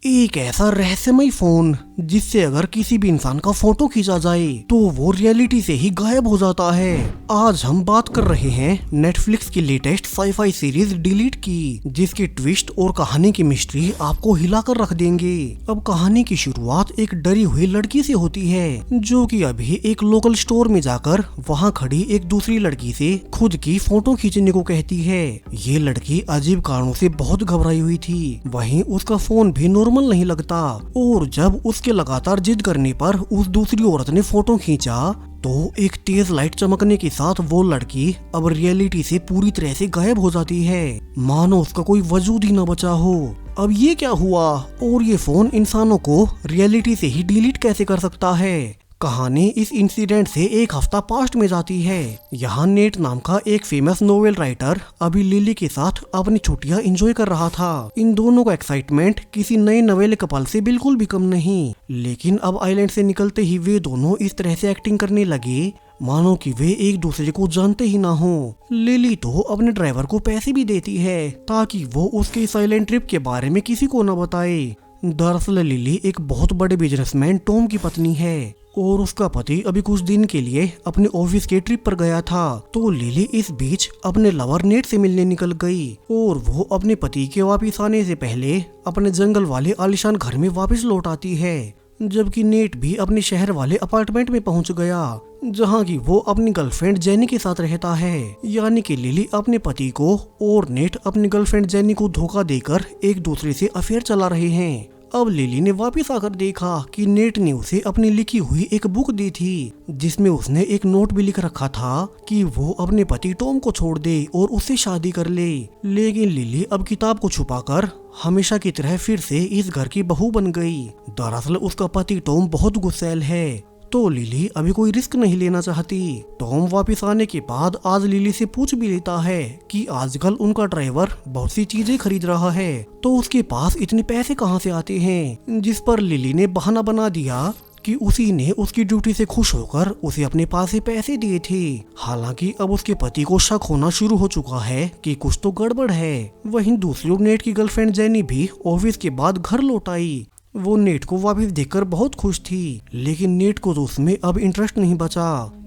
एक ऐसा रहस्यमय फोन जिससे अगर किसी भी इंसान का फोटो खींचा जाए तो वो रियलिटी से ही गायब हो जाता है। आज हम बात कर रहे हैं नेटफ्लिक्स की लेटेस्ट साईफाई सीरीज डिलीट की, जिसकी ट्विस्ट और कहानी की मिस्ट्री आपको हिलाकर रख देंगे। अब कहानी की शुरुआत एक डरी हुई लड़की से होती है जो कि अभी एक लोकल स्टोर में जाकर वहां खड़ी एक दूसरी लड़की से खुद की फोटो खींचने को कहती है। ये लड़की अजीब कारणों से बहुत घबराई हुई थी, वहीं उसका फोन भी नॉर्मल नहीं लगता और जब उसके लगातार जिद करने पर उस दूसरी औरत ने फोटो खींचा तो एक तेज लाइट चमकने के साथ वो लड़की अब रियलिटी से पूरी तरह से गायब हो जाती है, मानो उसका कोई वजूद ही न बचा हो। अब ये क्या हुआ और ये फोन इंसानों को रियलिटी से ही डिलीट कैसे कर सकता है? कहानी इस इंसिडेंट से एक हफ्ता पास्ट में जाती है। यहाँ नेट नाम का एक फेमस नोवेल राइटर अभी लिली के साथ अपनी छुट्टियां एंजॉय कर रहा था। इन दोनों का एक्साइटमेंट किसी नए नवेले कपल से बिल्कुल भी कम नहीं, लेकिन अब आइलैंड से निकलते ही वे दोनों इस तरह से एक्टिंग करने लगे मानो कि वे एक दूसरे को जानते ही ना हो। लिली तो अपने ड्राइवर को पैसे भी देती है ताकि वो उसके साइलेंट ट्रिप के बारे में किसी को न बताए। दरअसल लिली एक बहुत बड़े बिजनेसमैन टॉम की पत्नी है और उसका पति अभी कुछ दिन के लिए अपने ऑफिस के ट्रिप पर गया था, तो लिली इस बीच अपने लवर नेट से मिलने निकल गई और वो अपने पति के वापस आने से पहले अपने जंगल वाले आलीशान घर में वापस लौट आती है, जबकि नेट भी अपने शहर वाले अपार्टमेंट में पहुंच गया जहां की वो अपनी गर्लफ्रेंड जेनी के साथ रहता है। यानी कि लिली अपने पति को और नेट अपनी गर्लफ्रेंड जेनी को धोखा देकर एक दूसरे से अफेयर चला रहे हैं। अब लिली ने वापस आकर देखा कि नेट ने उसे अपनी लिखी हुई एक बुक दी थी जिसमें उसने एक नोट भी लिख रखा था कि वो अपने पति टॉम को छोड़ दे और उससे शादी कर ले। लेकिन लिली अब किताब को छुपाकर हमेशा की तरह फिर से इस घर की बहू बन गई। दरअसल उसका पति टॉम बहुत गुस्सैल है, तो लिली अभी कोई रिस्क नहीं लेना चाहती। टॉम वापस आने के बाद आज लिली से पूछ भी लेता है कि आजकल उनका ड्राइवर बहुत सी चीजें खरीद रहा है, तो उसके पास इतने पैसे कहां से आते हैं, जिस पर लिली ने बहाना बना दिया कि उसी ने उसकी ड्यूटी से खुश होकर उसे अपने पास से पैसे दिए थे। हालांकि अब उसके पति को शक होना शुरू हो चुका है कि कुछ तो गड़बड़ है। वहीं दूसरी ओर नेट की गर्लफ्रेंड जेनी भी ऑफिस के बाद घर लौट आई। वो नेट को वापस देखकर बहुत खुश थी, लेकिन नेट को तो उसमें अब इंटरेस्ट नहीं बचा।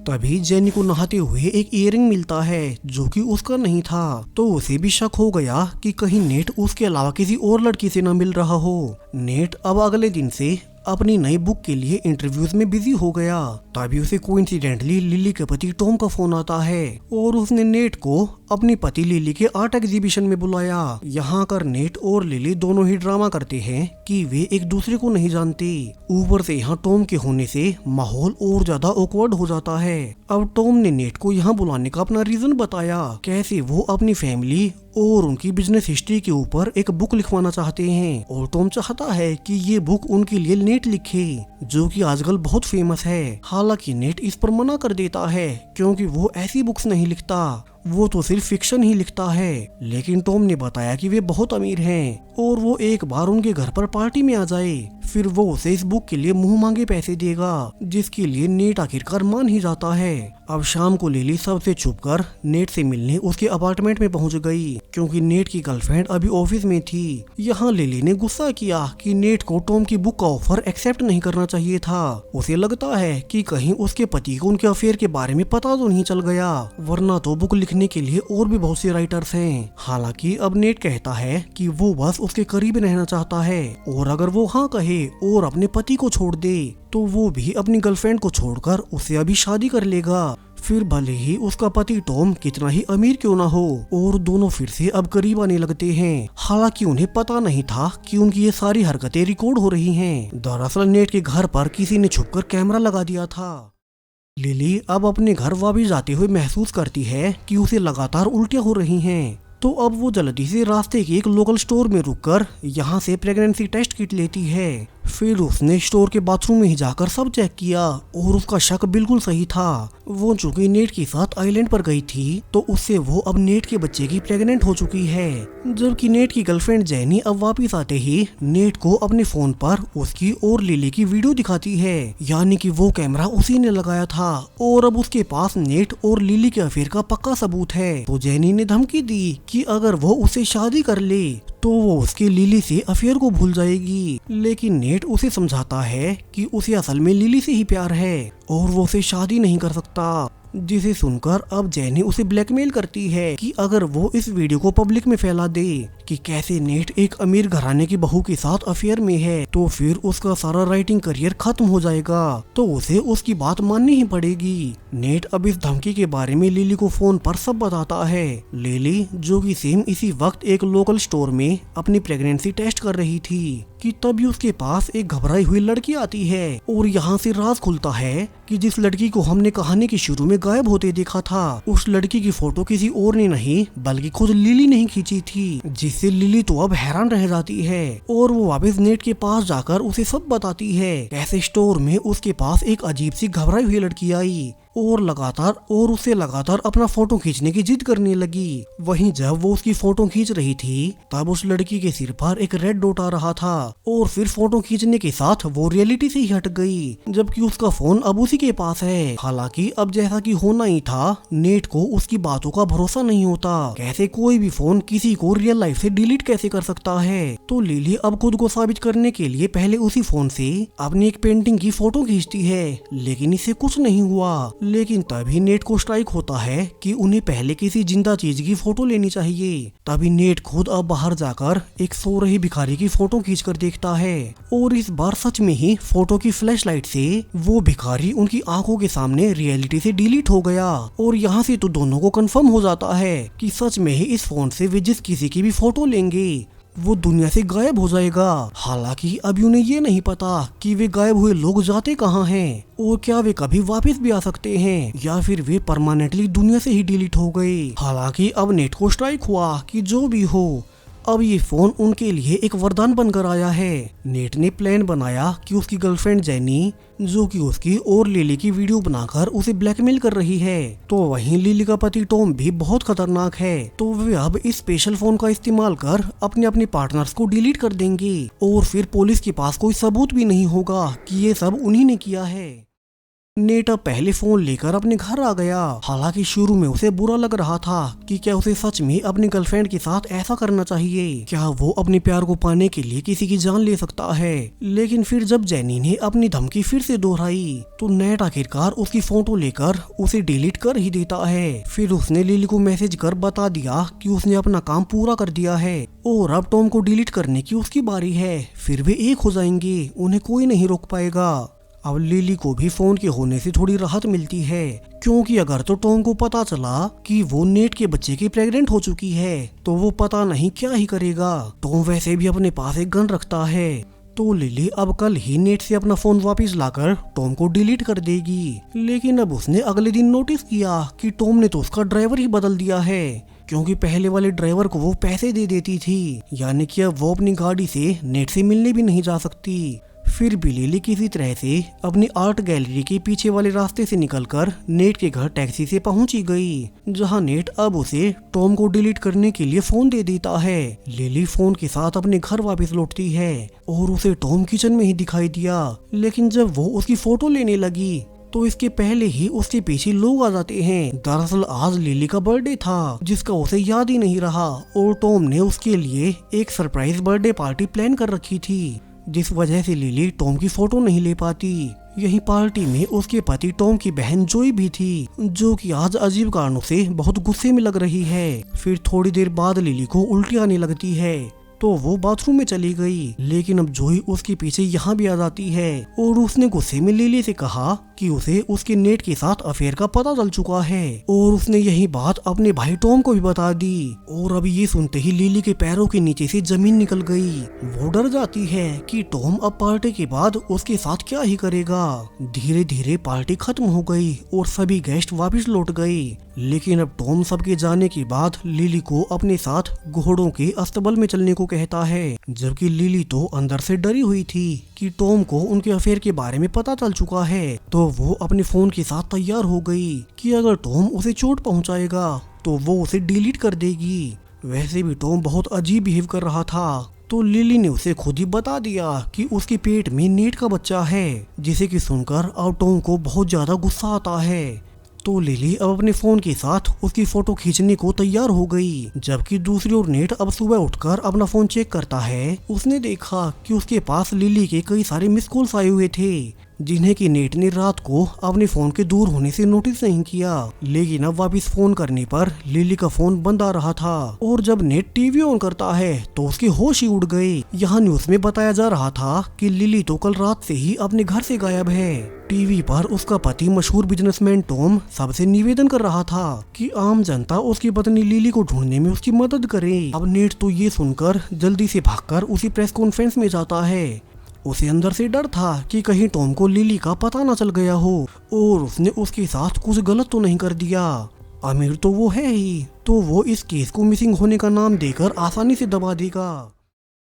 तभी जेनी को नहाते हुए एक इयररिंग मिलता है जो कि उसका नहीं था, तो उसे भी शक हो गया कि कहीं नेट उसके अलावा किसी और लड़की से न मिल रहा हो। नेट अब अगले दिन से अपनी नई बुक के लिए इंटरव्यूज में बिजी हो गया। तभी उसे कोइंसिडेंटली लिली के पति टॉम का फोन आता है और उसने नेट को अपनी पति लिली के आर्ट एग्जीबिशन में बुलाया। यहाँ कर नेट और लिली दोनों ही ड्रामा करते हैं कि वे एक दूसरे को नहीं जानते। ऊपर से यहाँ टॉम के होने से माहौल और ज्यादा ऑकवर्ड हो जाता है। अब टॉम ने नेट को यहाँ बुलाने का अपना रीजन बताया, कैसे वो अपनी फैमिली और उनकी बिजनेस हिस्ट्री के ऊपर एक बुक लिखवाना चाहते हैं और टॉम चाहता है कि ये बुक उनके लिए नेट लिखे जो कि आजकल बहुत फेमस है। हालांकि नेट इस पर मना कर देता है क्योंकि वो ऐसी बुक्स नहीं लिखता, वो तो सिर्फ फिक्शन ही लिखता है। लेकिन टॉम ने बताया कि वे बहुत अमीर हैं और वो एक बार उनके घर पर पार्टी में आ जाए फिर वो उसे इस बुक के लिए मुंह मांगे पैसे देगा, जिसके लिए नेट आखिरकार मान ही जाता है। अब शाम को लिली सबसे छुपकर नेट से मिलने उसके अपार्टमेंट में पहुंच गई क्योंकि नेट की गर्लफ्रेंड अभी ऑफिस में थी। यहाँ लिली ने गुस्सा किया कि नेट को टॉम की बुक का ऑफर एक्सेप्ट नहीं करना चाहिए था। उसे लगता है कि कहीं उसके पति को उनके अफेयर के बारे में पता तो नहीं चल गया, वरना तो बुक लिखने के लिए और भी बहुत से राइटर्स हैं। हालांकि अब नेट कहता है कि वो बस उसके करीब रहना चाहता है और अगर वो हाँ कहे और अपने पति को छोड़ दे तो वो भी अपनी गर्लफ्रेंड को छोड़कर उससे अभी शादी कर लेगा, फिर भले ही उसका पति टॉम कितना ही अमीर क्यों ना हो। और दोनों फिर से अब करीब आने लगते हैं। हालांकि उन्हें पता नहीं था कि उनकी ये सारी हरकतें रिकॉर्ड हो रही हैं। दरअसल नेट के घर पर किसी ने छुपकर कैमरा लगा दिया था। लिली अब अपने घर वापस जाते हुए महसूस करती है कि उसे लगातार उल्टियां हो रही हैं, तो अब वो जल्दी से रास्ते के एक लोकल स्टोर में रुककर यहाँ से प्रेगनेंसी टेस्ट किट लेती है। फिर उसने स्टोर के बाथरूम में ही जाकर सब चेक किया और उसका शक बिल्कुल सही था। वो चूंकि नेट के साथ आइलैंड पर गई थी तो उससे वो अब नेट के बच्चे की प्रेग्नेंट हो चुकी है, जबकि नेट की गर्लफ्रेंड जेनी अब वापस आते ही नेट को अपने फोन पर उसकी और लिली की वीडियो दिखाती है, यानी कि वो कैमरा उसी ने लगाया था और अब उसके पास नेट और लिली के अफेयर का पक्का सबूत है। तो जेनी ने धमकी दी कि अगर वो उससे शादी कर ले तो वो उसकी लिली से अफेयर को भूल जाएगी। लेकिन नेट उसे समझाता है कि उसे असल में लिली से ही प्यार है और वो उसे शादी नहीं कर सकता। जिसे सुनकर अब जेनी उसे ब्लैकमेल करती है कि अगर वो इस वीडियो को पब्लिक में फैला दे कि कैसे नेट एक अमीर घराने की बहू के साथ अफेयर में है, तो फिर उसका सारा राइटिंग करियर खत्म हो जाएगा। तो उसे उसकी बात माननी ही पड़ेगी। नेट अब इस धमकी के बारे में लिली को फोन पर सब बताता है। लिली, जो कि सेम इसी वक्त एक लोकल स्टोर में अपनी प्रेगनेंसी टेस्ट कर रही थी, कि तभी उसके पास एक घबराई हुई लड़की आती है और यहाँ से राज खुलता है कि जिस लड़की को हमने कहानी के शुरू में गायब होते देखा था, उस लड़की की फोटो किसी और ने नहीं बल्कि खुद लिली ने ही खींची थी। जिससे लिली तो अब हैरान रह जाती है और वो वापस नेट के पास जाकर उसे सब बताती है कैसे स्टोर में उसके पास एक अजीब सी घबराई हुई लड़की आई और उससे लगातार अपना फोटो खींचने की जिद करने लगी। वहीं जब वो उसकी फोटो खींच रही थी तब उस लड़की के सिर पर एक रेड डॉट आ रहा था और फिर फोटो खींचने के साथ वो रियलिटी से ही हट गई, जबकि उसका फोन अब उसी के पास है। हालांकि अब जैसा कि होना ही था, नेट को उसकी बातों का भरोसा नहीं होता। कैसे कोई भी फोन किसी को रियल लाइफ से डिलीट कैसे कर सकता है। तो लिली अब खुद को साबित करने के लिए पहले उसी फोन से अपनी एक पेंटिंग की फोटो खींचती है, लेकिन इससे कुछ नहीं हुआ। लेकिन तभी नेट को स्ट्राइक होता है कि उन्हें पहले किसी जिंदा चीज की फोटो लेनी चाहिए। तभी नेट खुद अब बाहर जाकर एक सो रही भिखारी की फोटो खींचकर देखता है और इस बार सच में ही फोटो की फ्लैशलाइट से वो भिखारी उनकी आंखों के सामने रियलिटी से डिलीट हो गया। और यहाँ से तो दोनों को कंफर्म हो जाता है कि सच में ही इस फोन से वे जिस किसी की भी फोटो लेंगे वो दुनिया से गायब हो जाएगा। हालांकि अभी उन्हें ये नहीं पता कि वे गायब हुए लोग जाते कहाँ हैं और क्या वे कभी वापस भी आ सकते हैं या फिर वे परमानेंटली दुनिया से ही डिलीट हो गए। हालांकि अब नेट को स्ट्राइक हुआ कि जो भी हो, अब ये फोन उनके लिए एक वरदान बनकर आया है। नेट ने प्लान बनाया कि उसकी गर्लफ्रेंड जेनी, जो कि उसकी और लिली की वीडियो बनाकर उसे ब्लैकमेल कर रही है, तो वहीं लिली का पति टॉम भी बहुत खतरनाक है। तो वे अब इस स्पेशल फोन का इस्तेमाल कर अपने अपने पार्टनर्स को डिलीट कर देंगे और फिर पुलिस के पास कोई सबूत भी नहीं होगा कि ये सब उन्हीं ने किया है। नेट अब पहले फोन लेकर अपने घर आ गया। हालांकि शुरू में उसे बुरा लग रहा था कि क्या उसे सच में अपनी गर्लफ्रेंड के साथ ऐसा करना चाहिए, क्या वो अपने प्यार को पाने के लिए किसी की जान ले सकता है। लेकिन फिर जब जेनी ने अपनी धमकी फिर से दोहराई तो नेट आखिरकार उसकी फोटो लेकर उसे डिलीट कर ही देता है। फिर उसने लिली को मैसेज कर बता दिया कि उसने अपना काम पूरा कर दिया है और अब टॉम को डिलीट करने की उसकी बारी है। फिर वे एक हो जाएंगे, उन्हें कोई नहीं रोक पाएगा। अब लिली को भी फोन के होने से थोड़ी राहत मिलती है, क्योंकि अगर तो टॉम को पता चला कि वो नेट के बच्चे की प्रेग्नेंट हो चुकी है तो वो पता नहीं क्या ही करेगा। टॉम वैसे भी अपने पास एक गन रखता है, तो लिली अब कल ही नेट से अपना फोन वापस लाकर टॉम को डिलीट कर देगी। लेकिन अब उसने अगले दिन नोटिस किया कि टॉम ने तो उसका ड्राइवर ही बदल दिया है, क्योंकि पहले वाले ड्राइवर को वो पैसे दे देती थी, यानी कि अब वो अपनी गाड़ी से नेट से मिलने भी नहीं जा सकती। फिर भी लिली किसी तरह से अपनी आर्ट गैलरी के पीछे वाले रास्ते से निकलकर नेट के घर टैक्सी से पहुंची गई, जहां नेट अब उसे टॉम को डिलीट करने के लिए फोन दे देता है। लिली फोन के साथ अपने घर वापस लौटती है और उसे टॉम किचन में ही दिखाई दिया। लेकिन जब वो उसकी फोटो लेने लगी तो इसके पहले ही उसके पीछे लोग आ जाते हैं। दरअसल आज लिली का बर्थडे था, जिसका उसे याद ही नहीं रहा और टॉम ने उसके लिए एक सरप्राइज बर्थडे पार्टी प्लान कर रखी थी, जिस वजह से लिली टॉम की फोटो नहीं ले पाती। यही पार्टी में उसके पति टॉम की बहन जोई भी थी, जो कि आज अजीब कारणों से बहुत गुस्से में लग रही है। फिर थोड़ी देर बाद लिली को उल्टी आने लगती है, तो वो बाथरूम में चली गई। लेकिन अब जोई उसके पीछे यहाँ भी आ जाती है और उसने गुस्से में लिली से कहा कि उसे उसके नेट के साथ अफेयर का पता चल चुका है और उसने यही बात अपने भाई टॉम को भी बता दी। और अब ये सुनते ही लिली के पैरों के नीचे से जमीन निकल गई। वो डर जाती है कि टॉम अब पार्टी के बाद उसके साथ क्या ही करेगा। धीरे धीरे पार्टी खत्म हो गई और सभी गेस्ट वापस लौट गए। लेकिन अब टॉम सबके जाने के बाद लिली को अपने साथ घोड़ों के अस्तबल में चलने को कहता है, जबकि लिली तो अंदर से डरी हुई थी कि टॉम को उनके अफेयर के बारे में पता चल चुका है। तो वो अपने फोन के साथ तैयार हो गई कि अगर टॉम उसे चोट पहुंचाएगा तो वो उसे डिलीट कर देगी। वैसे भी टॉम बहुत अजीब बिहेव कर रहा था, तो लिली ने उसे खुद ही बता दिया कि उसके पेट में नेट का बच्चा है, जिसे कि सुनकर अब टॉम को बहुत ज्यादा गुस्सा आता है। तो लिली अब अपने फोन के साथ उसकी फोटो खींचने को तैयार हो गई। जबकि दूसरी ओर नेट अब सुबह उठकर अपना फोन चेक करता है। उसने देखा कि उसके पास लिली के कई सारे मिस कॉल्स आए हुए थे, जिन्हें कि नेट ने रात को अपने फोन के दूर होने से नोटिस नहीं किया। लेकिन अब वापस फोन करने पर लिली का फोन बंद आ रहा था और जब नेट टीवी ऑन करता है तो उसके होश ही उड़ गए। यहाँ न्यूज में बताया जा रहा था कि लिली तो कल रात से ही अपने घर से गायब है। टीवी पर उसका पति मशहूर बिजनेसमैन टॉम सबसे निवेदन कर रहा था कि आम जनता उसकी पत्नी लिली को ढूंढने में उसकी मदद करे। अब नेट तो ये सुनकर जल्दी से भागकर उसी प्रेस कॉन्फ्रेंस में जाता है। उसे अंदर से डर था कि कहीं टॉम को लिली का पता न चल गया हो और उसने उसके साथ कुछ गलत तो नहीं कर दिया। अमीर तो वो है ही, तो वो इस केस को मिसिंग होने का नाम देकर आसानी से दबा देगा।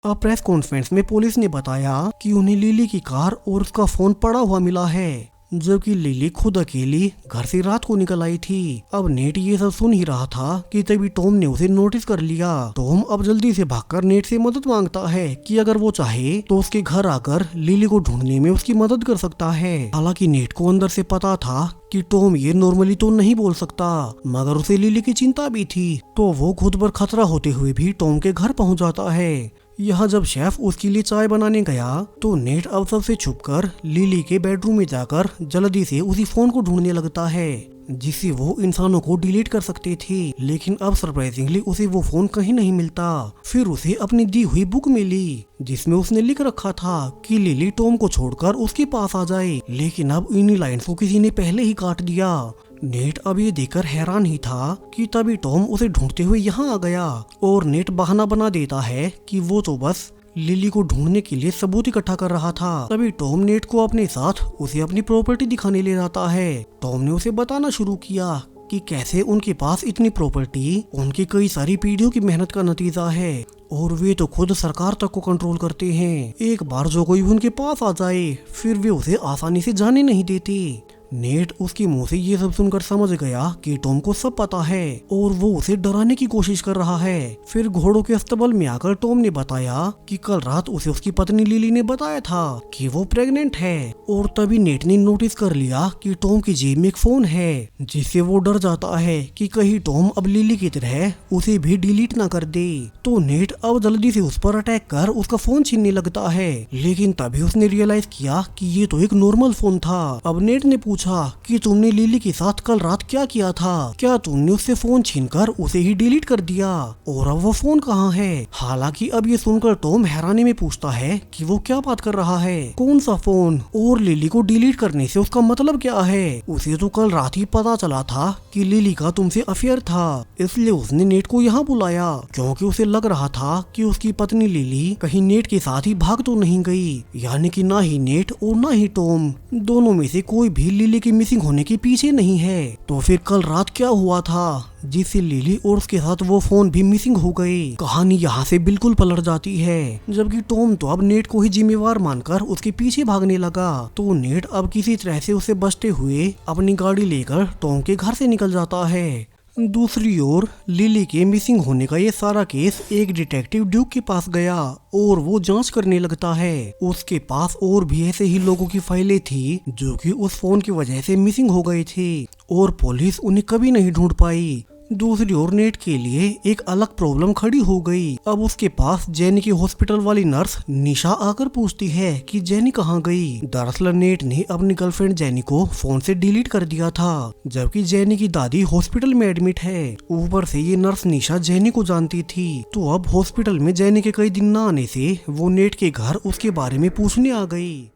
अब प्रेस कॉन्फ्रेंस में पुलिस ने बताया कि उन्हें लिली की कार और उसका फोन पड़ा हुआ मिला है, जबकि लिली खुद अकेली घर से रात को निकल आई थी। अब नेट ये सब सुन ही रहा था कि तभी टॉम ने उसे नोटिस कर लिया। टॉम अब जल्दी से भागकर नेट से मदद मांगता है कि अगर वो चाहे तो उसके घर आकर लिली को ढूंढने में उसकी मदद कर सकता है। हालांकि नेट को अंदर से पता था कि टॉम ये नॉर्मली तो नहीं बोल सकता, मगर उसे लिली की चिंता भी थी, तो वो खुद पर खतरा होते हुए भी टॉम के घर पहुंच जाता है। यहाँ जब शेफ उसके लिए चाय बनाने गया तो नेट अब सबसे छुपकर लिली के बेडरूम में जाकर जल्दी से उसी फोन को ढूंढने लगता है, जिससे वो इंसानों को डिलीट कर सकते थे। लेकिन अब सरप्राइजिंगली उसे वो फोन कहीं नहीं मिलता। फिर उसे अपनी दी हुई बुक मिली, जिसमें उसने लिख रखा था कि लिली टॉम को छोड़कर उसके पास आ जाए। लेकिन अब इन्हीं लाइन्स को किसी ने पहले ही काट दिया। नेट अब ये देखकर हैरान ही था कि तभी टॉम उसे ढूंढते हुए यहाँ आ गया और नेट बहाना बना देता है कि वो तो बस लिली को ढूंढने के लिए सबूत इकट्ठा कर रहा था। तभी टॉम नेट को अपने साथ उसे अपनी प्रॉपर्टी दिखाने ले जाता है। टॉम ने उसे बताना शुरू किया कि कैसे उनके पास इतनी प्रॉपर्टी उनकी कई सारी पीढ़ियों की मेहनत का नतीजा है और वे तो खुद सरकार तक को कंट्रोल करते हैं। एक बार जो कोई उनके पास आ जाए फिर वे उसे आसानी से जाने नहीं देते। नेट उसके मुंह से ये सब सुनकर समझ गया कि टॉम को सब पता है और वो उसे डराने की कोशिश कर रहा है। फिर घोड़ों के अस्तबल में आकर टॉम ने बताया कि कल रात उसे उसकी पत्नी लिली ने बताया था कि वो प्रेग्नेंट है और तभी नेट ने नोटिस कर लिया कि टॉम की जेब में एक फोन है, जिससे वो डर जाता है कि कहीं टॉम अब लिली की तरह उसे भी डिलीट ना कर दे। तो नेट अब जल्दी से उस पर अटैक कर उसका फोन छीनने लगता है। लेकिन तभी उसने रियलाइज किया कि ये तो एक नॉर्मल फोन था। अब नेट ने पूछा कि तुमने लिली के साथ कल रात क्या किया था? क्या तुमने उससे फोन छीनकर उसे ही डिलीट कर दिया? और अब वो फोन कहाँ है? हालांकि अब ये सुनकर टॉम हैरानी में पूछता है कि वो क्या बात कर रहा है, कौन सा फोन, और लिली को डिलीट करने से उसका मतलब क्या है? उसे तो कल रात ही पता चला था कि लिली का तुमसे अफेयर था, इसलिए उसने नेट को यहाँ बुलाया क्योंकि उसे लग रहा था कि उसकी पत्नी लिली कहीं नेट के साथ ही भाग तो नहीं गई। यानी कि ना ही नेट और ना ही टॉम दोनों में से कोई भी लिली की मिसिंग होने के पीछे नहीं है। तो फिर कल रात क्या हुआ था जिससे लिली और उसके साथ वो फोन भी मिसिंग हो गए? कहानी यहाँ से बिल्कुल पलट जाती है, जबकि टॉम तो अब नेट को ही जिम्मेवार मानकर उसके पीछे भागने लगा। तो नेट अब किसी तरह से उसे बचते हुए अपनी गाड़ी लेकर टॉम के घर से निकल जाता है। दूसरी ओर लिली के मिसिंग होने का ये सारा केस एक डिटेक्टिव ड्यूक के पास गया और वो जांच करने लगता है। उसके पास और भी ऐसे ही लोगों की फाइलें थी जो कि उस फोन की वजह से मिसिंग हो गए थे और पुलिस उन्हें कभी नहीं ढूंढ पाई। दूसरी ओर नेट के लिए एक अलग प्रॉब्लम खड़ी हो गई। अब उसके पास जेनी की हॉस्पिटल वाली नर्स निशा आकर पूछती है कि जेनी कहाँ गई। दरअसल नेट ने अपनी गर्लफ्रेंड जेनी को फोन से डिलीट कर दिया था, जबकि जेनी की दादी हॉस्पिटल में एडमिट है। ऊपर से ये नर्स निशा जेनी को जानती थी, तो अब हॉस्पिटल में जेनी के कई दिन न आने से वो नेट के घर उसके बारे में पूछने आ गई।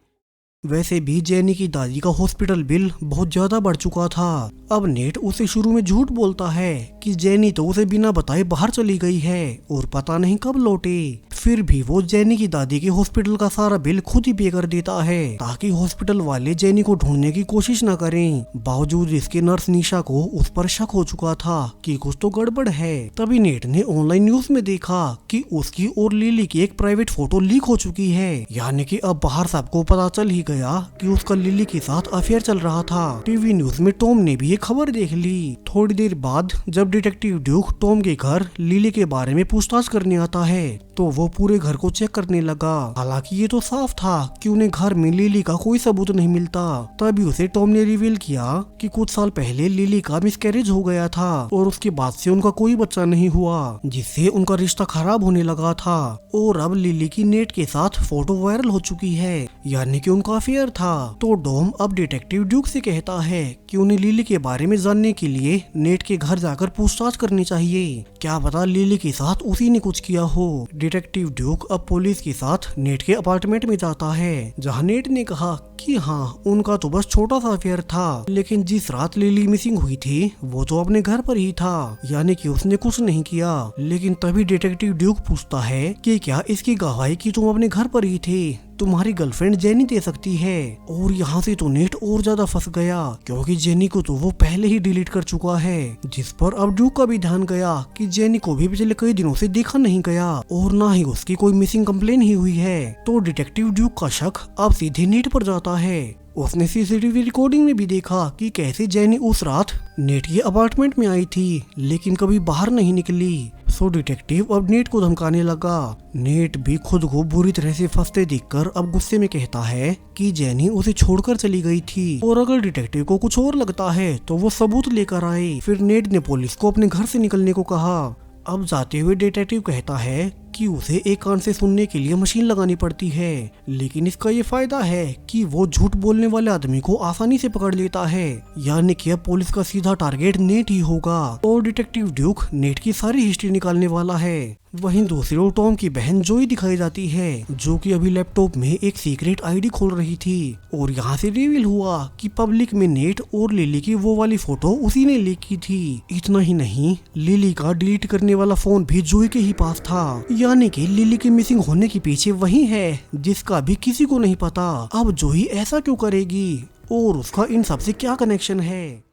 वैसे भी जेनी की दादी का हॉस्पिटल बिल बहुत ज्यादा बढ़ चुका था। अब नेट उसे शुरू में झूठ बोलता है कि जेनी तो उसे बिना बताए बाहर चली गई है और पता नहीं कब लौटे। फिर भी वो जेनी की दादी के हॉस्पिटल का सारा बिल खुद ही पे कर देता है ताकि हॉस्पिटल वाले जेनी को ढूंढने की कोशिश न करें। बावजूद इसके नर्स निशा को उस पर शक हो चुका था कि कुछ तो गड़बड़ है। तभी नेट ने ऑनलाइन न्यूज में देखा कि उसकी और लिली की एक प्राइवेट फोटो लीक हो चुकी है, यानी कि अब बाहर सबको पता चल ही गया गया कि उसका लिली के साथ अफेयर चल रहा था। टीवी न्यूज में टॉम ने भी ये खबर देख ली। थोड़ी देर बाद जब डिटेक्टिव ड्यूक टॉम के घर लिली के बारे में पूछताछ करने आता है तो वो पूरे घर को चेक करने लगा। हालांकि ये तो साफ था कि उन्हें घर में लिली का कोई सबूत नहीं मिलता। तभी उसे टॉम ने रिवील किया कि कुछ साल पहले लिली का मिसकैरेज हो गया था और उसके बाद से उनका कोई बच्चा नहीं हुआ, जिससे उनका रिश्ता खराब होने लगा था। और अब लिली की नेट के साथ फोटो वायरल हो चुकी है, यानी कि उनका अफेयर था। तो टॉम अब डिटेक्टिव ड्यूक से कहता है कि उन्हें लिली के बारे में जानने के लिए नेट के घर जाकर पूछताछ करनी चाहिए। क्या पता लिली के साथ उसी ने कुछ किया हो। डिटेक्टिव ड्यूक अब पुलिस के साथ नेट के अपार्टमेंट में जाता है, जहां नेट ने कहा कि हाँ, उनका तो बस छोटा सा अफेयर था, लेकिन जिस रात लिली मिसिंग हुई थी वो तो अपने घर पर ही था, यानी कि उसने कुछ नहीं किया। लेकिन तभी डिटेक्टिव ड्यूक पूछता है कि क्या इसकी गवाही कि तुम अपने घर पर ही थे तुम्हारी गर्लफ्रेंड जेनी दे सकती है। और यहाँ से तो नेट और ज्यादा फंस गया, क्योंकि जेनी को तो वो पहले ही डिलीट कर चुका है, जिस पर अब ड्यूक का भी ध्यान गया कि जेनी को भी पिछले कई दिनों से देखा नहीं गया और ना ही उसकी कोई मिसिंग कंप्लेन ही हुई है। तो डिटेक्टिव ड्यूक का शक अब सीधे नेट पर जाता है। उसने सीसीटीवी रिकॉर्डिंग में भी देखा कि कैसे जेनी उस रात नेट के अपार्टमेंट में आई थी, लेकिन कभी बाहर नहीं निकली। सो डिटेक्टिव अब नेट को धमकाने लगा। नेट भी खुद को बुरी तरह से फंसते देखकर अब गुस्से में कहता है कि जेनी उसे छोड़कर चली गई थी, और अगर डिटेक्टिव को कुछ और लगता है तो वो सबूत लेकर आए। फिर नेट ने पुलिस को अपने घर से निकलने को कहा। अब जाते हुए डिटेक्टिव कहता है कि उसे एक कान से सुनने के लिए मशीन लगानी पड़ती है, लेकिन इसका ये फायदा है कि वो झूठ बोलने वाले आदमी को आसानी से पकड़ लेता है, यानी कि अब पुलिस का सीधा टारगेट नेट ही होगा। और डिटेक्टिव ड्यूक नेट की सारी हिस्ट्री निकालने वाला है। वहीं दूसरी ओर टॉम की बहन जोई दिखाई जाती है, जो कि अभी लैपटॉप में एक सीक्रेट आईडी खोल रही थी। और यहाँ से रिवील हुआ कि पब्लिक में नेट और लिली की वो वाली फोटो उसी ने लीक की थी। इतना ही नहीं, लिली का डिलीट करने वाला फोन भी जोई के ही पास था, यानी कि लिली के मिसिंग होने के पीछे वही है जिसका भी किसी को नहीं पता। अब जोई ऐसा क्यों करेगी और उसका इन सब से क्या कनेक्शन है।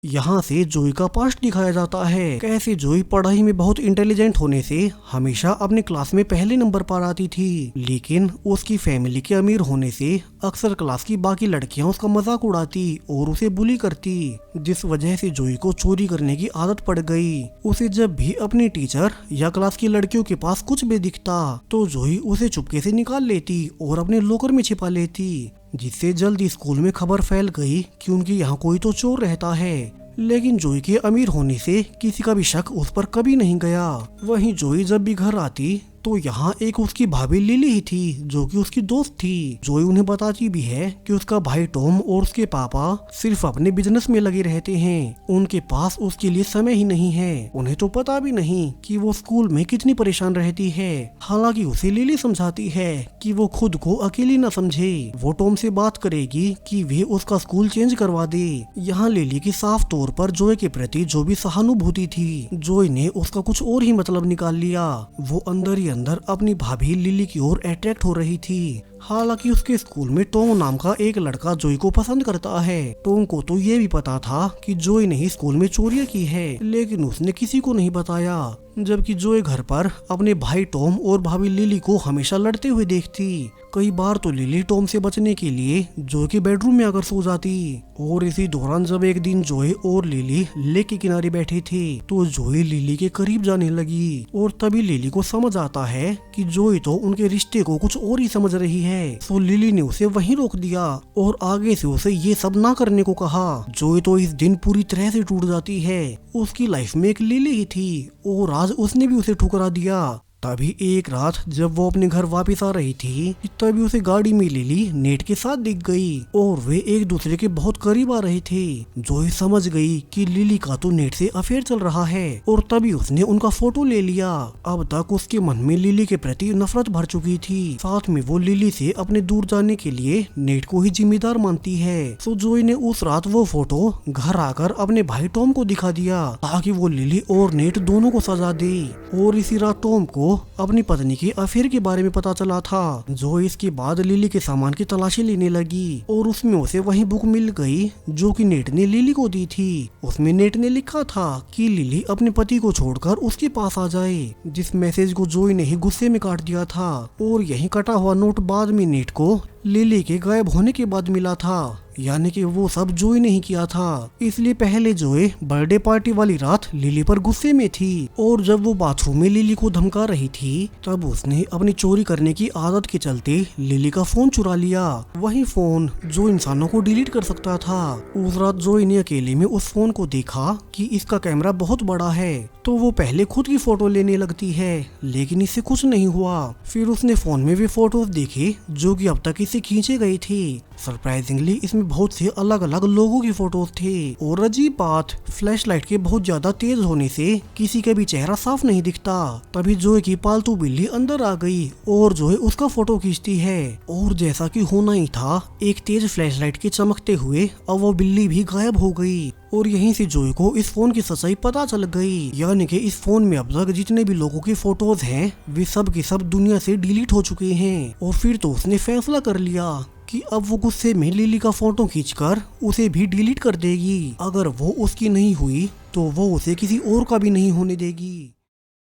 यहाँ से जोई का पास्ट दिखाया जाता है, कैसे जोई पढ़ाई में बहुत इंटेलिजेंट होने से हमेशा अपने क्लास में पहले नंबर पर आती थी, लेकिन उसकी फैमिली के अमीर होने से अक्सर क्लास की बाकी लड़कियां उसका मजाक उड़ाती और उसे बुली करती, जिस वजह से जोई को चोरी करने की आदत पड़ गई। उसे जब भी अपनी टीचर या क्लास की लड़कियों के पास कुछ भी दिखता तो जोई उसे चुपके से निकाल लेती और अपने लॉकर में छिपा लेती, जिससे जल्दी स्कूल में खबर फैल गई कि उनके यहाँ कोई तो चोर रहता है। लेकिन जोई के अमीर होने से किसी का भी शक उस पर कभी नहीं गया। वहीं जोई जब भी घर आती तो यहाँ एक उसकी भाभी लिली ही थी, जो कि उसकी दोस्त थी। जोई उन्हें बताती भी है कि उसका भाई टॉम और उसके पापा सिर्फ अपने बिजनेस में लगे रहते हैं, उनके पास उसके लिए समय ही नहीं है। उन्हें तो पता भी नहीं कि वो स्कूल में कितनी परेशान रहती है। हालांकि उसे लिली समझाती है कि वो खुद को अकेली न समझे, वो टॉम से बात करेगी कि वे उसका स्कूल चेंज करवा दे। यहाँ लिली की साफ तौर पर जोई के प्रति जो भी सहानुभूति थी, जोई ने उसका कुछ और ही मतलब निकाल लिया। वो अंदर ही अंदर अपनी भाभी लिली की ओर अट्रैक्ट हो रही थी। हालांकि उसके स्कूल में टॉम नाम का एक लड़का जोई को पसंद करता है। टॉम को तो ये भी पता था कि जोई ने ही स्कूल में चोरियां की है, लेकिन उसने किसी को नहीं बताया। जबकि जोई घर पर अपने भाई टॉम और भाभी लिली को हमेशा लड़ते हुए देखती। कई बार तो लिली टॉम से बचने के लिए जोई के बेडरूम में आकर सो जाती। और इसी दौरान जब एक दिन जोई और लिली लेक के किनारे बैठी थी तो जोई लिली के करीब जाने लगी, और तभी लिली को समझ आता है कि जोई तो उनके रिश्ते को कुछ और ही समझ रही है। तो लिली ने उसे वहीं रोक दिया और आगे से उसे ये सब ना करने को कहा। जोई तो इस दिन पूरी तरह से टूट जाती है। उसकी लाइफ में एक लिली ही थी और आज उसने भी उसे ठुकरा दिया। तभी एक रात जब वो अपने घर वापस आ रही थी, तभी उसे गाड़ी में लिली नेट के साथ दिख गई और वे एक दूसरे के बहुत करीब आ रहे थे। जोई समझ गई कि लिली का तो नेट से अफेयर चल रहा है और तभी उसने उनका फोटो ले लिया। अब तक उसके मन में लिली के प्रति नफरत भर चुकी थी। साथ में वो लिली से अपने दूर जाने के लिए नेट को ही जिम्मेदार मानती है। तो जोई ने उस रात वो फोटो घर आकर अपने भाई टॉम को दिखा दिया ताकि वो लिली और नेट दोनों को सजा दे। और इसी रात टॉम को अपनी पत्नी के अफेयर के बारे में पता चला था। जो इसके बाद लिली के सामान की तलाशी लेने लगी और उसमें उसे वही बुक मिल गई जो कि नेट ने लिली को दी थी। उसमें नेट ने लिखा था कि लिली अपने पति को छोड़कर उसके पास आ जाए, जिस मैसेज को जोई ने ही गुस्से में काट दिया था। और यही कटा हुआ नोट बाद में नेट को लिली के गायब होने के बाद मिला था, यानी कि वो सब जोई नहीं किया था। इसलिए पहले जोई बर्थडे पार्टी वाली रात लिली पर गुस्से में थी और जब वो बाथरूम में लिली को धमका रही थी तब उसने अपनी चोरी करने की आदत के चलते लिली का फोन चुरा लिया, वही फोन जो इंसानों को डिलीट कर सकता था। उस रात जोई ने अकेले में उस फोन को देखा कि इसका कैमरा बहुत बड़ा है, तो वो पहले खुद की फोटो लेने लगती है, लेकिन इससे कुछ नहीं हुआ। फिर उसने फोन में भी फोटोज देखे जो कि अब तक इसे खींचे गई थी। सरप्राइजिंगली इसमें बहुत से अलग अलग लोगों की फोटोज थे और अजीब बात, फ्लैशलाइट के बहुत ज्यादा तेज होने से किसी का भी चेहरा साफ नहीं दिखता। तभी जोई की पालतू बिल्ली अंदर आ गई और जोई उसका फोटो खींचती है और जैसा कि होना ही था, एक तेज फ्लैशलाइट के चमकते हुए अब वो बिल्ली भी गायब हो गई और यहीं से जोई को इस फोन की सच्चाई पता चल गई, यानी कि इस फोन में अब तक जितने भी लोगों की फोटोज हैं वे सब की सब दुनिया से डिलीट हो चुके हैं। और फिर तो उसने फैसला कर लिया कि अब वो गुस्से में लिली का फोटो खींचकर उसे भी डिलीट कर देगी। अगर वो उसकी नहीं हुई तो वो उसे किसी और का भी नहीं होने देगी।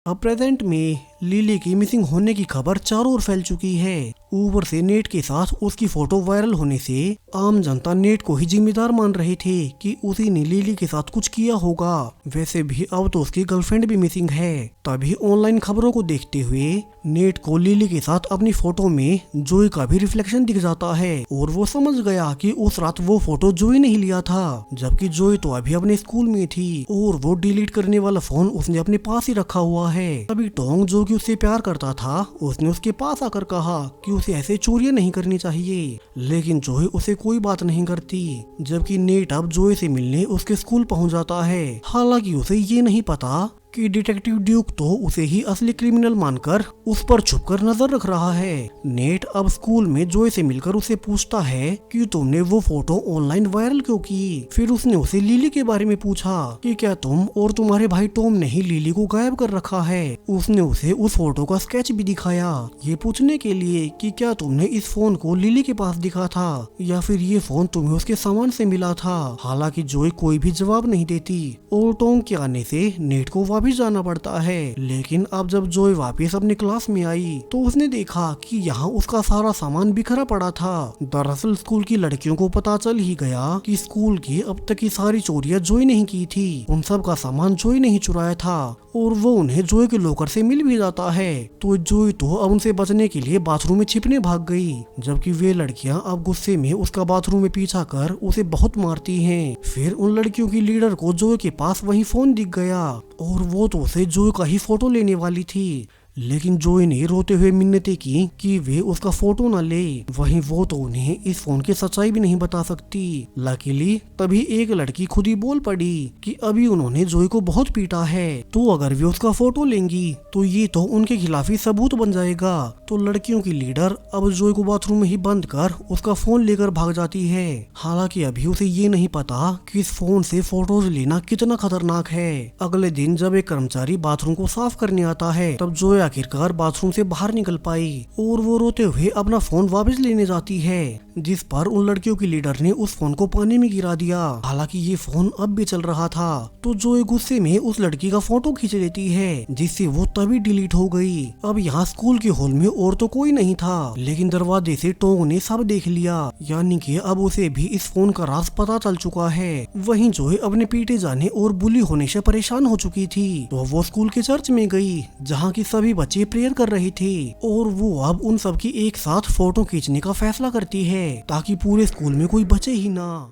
अब प्रेजेंट में लिली की मिसिंग होने की खबर चारों ओर फैल चुकी है। ऊपर से नेट के साथ उसकी फोटो वायरल होने से आम जनता नेट को ही जिम्मेदार मान रहे थे कि उसी ने लिली के साथ कुछ किया होगा। वैसे भी अब तो उसकी गर्लफ्रेंड भी मिसिंग है। तभी ऑनलाइन खबरों को देखते हुए नेट को लिली के साथ अपनी फोटो में जोई का भी रिफ्लेक्शन दिख जाता है और वो समझ गया कि उस रात वो फोटो जोई ने ही लिया था, जबकि जोई तो अभी अपने स्कूल में थी और वो डिलीट करने वाला फोन उसने अपने पास ही रखा हुआ है। तभी टोंग जो कि उससे प्यार करता था उसने उसके पास आकर कहा कि उसे ऐसे चोरियां नहीं करनी चाहिए, लेकिन जोई उसे कोई बात नहीं करती। जबकि नेट अब जोई से मिलने उसके स्कूल पहुंच जाता है। हालांकि उसे ये नहीं पता कि डिटेक्टिव ड्यूक तो उसे ही असली क्रिमिनल मानकर उस पर छुपकर नजर रख रहा है। नेट अब स्कूल में जोई से मिलकर उसे पूछता है कि तुमने वो फोटो ऑनलाइन वायरल क्यों की। फिर उसने उसे लिली के बारे में पूछा कि क्या तुम और तुम्हारे भाई टॉम ने ही लिली को गायब कर रखा है। उसने उसे उस फोटो का स्केच भी दिखाया, ये पूछने के लिए कि क्या तुमने इस फोन को लिली के पास दिखा था या फिर ये फोन तुम्हें उसके सामान से मिला था। हालांकि जोई कोई भी जवाब नहीं देती और टॉम के आने से नेट को वापस जाना पड़ता है। लेकिन अब जब जोई वापस अपनी क्लास में आई तो उसने देखा कि यहाँ उसका सारा सामान बिखरा पड़ा था। दरअसल स्कूल की लड़कियों को पता चल ही गया कि स्कूल की अब तक की सारी चोरियां जोई नहीं की थी, उन सब का सामान जोई नहीं चुराया था और वो उन्हें जोई के लॉकर से मिल भी जाता है। तो जोई तो अब उनसे बचने के लिए बाथरूम में छिपने भाग गई, जबकि वे लड़कियां अब गुस्से में उसका बाथरूम में पीछा कर उसे बहुत मारती हैं। फिर उन लड़कियों की लीडर को जोई के पास वही फोन दिख गया और वो तो उसे जोई का ही फोटो लेने वाली थी, लेकिन जोई ने रोते हुए मिन्नतें की कि वे उसका फोटो न ले। वहीं वो तो उन्हें इस फोन की सच्चाई भी नहीं बता सकती। लकीली तभी एक लड़की खुद ही बोल पड़ी कि अभी उन्होंने जोई को बहुत पीटा है, तो अगर वे उसका फोटो लेंगी तो ये तो उनके खिलाफ ही सबूत बन जाएगा। तो लड़कियों की लीडर अब जोई को बाथरूम में ही बंद कर उसका फोन लेकर भाग जाती है। हालांकि अभी उसे ये नहीं पता कि इस फोन से फोटोज लेना कितना खतरनाक है। अगले दिन जब एक कर्मचारी बाथरूम को साफ करने आता है तब जोई आखिरकार बाथरूम से बाहर निकल पाई और वो रोते हुए अपना फोन वापस लेने जाती है, जिस पर उन लड़कियों की लीडर ने उस फोन को पानी में गिरा दिया। हालांकि ये फोन अब भी चल रहा था, तो जोई गुस्से में उस लड़की का फोटो खींच लेती है, जिससे वो तभी डिलीट हो गई। अब यहाँ स्कूल के हॉल में और तो कोई नहीं था, लेकिन दरवाजे से टोंग ने सब देख लिया, यानी कि अब उसे भी इस फोन का राज पता चल चुका है। वहीं जोई अपने पीटे जाने और बुली होने से परेशान हो चुकी थी, तो वो स्कूल के चर्च में गई जहाँ की सभी बच्चे प्रेयर कर रहे थे और वो अब उन सब की एक साथ फोटो खींचने का फैसला करती है ताकि पूरे स्कूल में कोई बचे ही ना।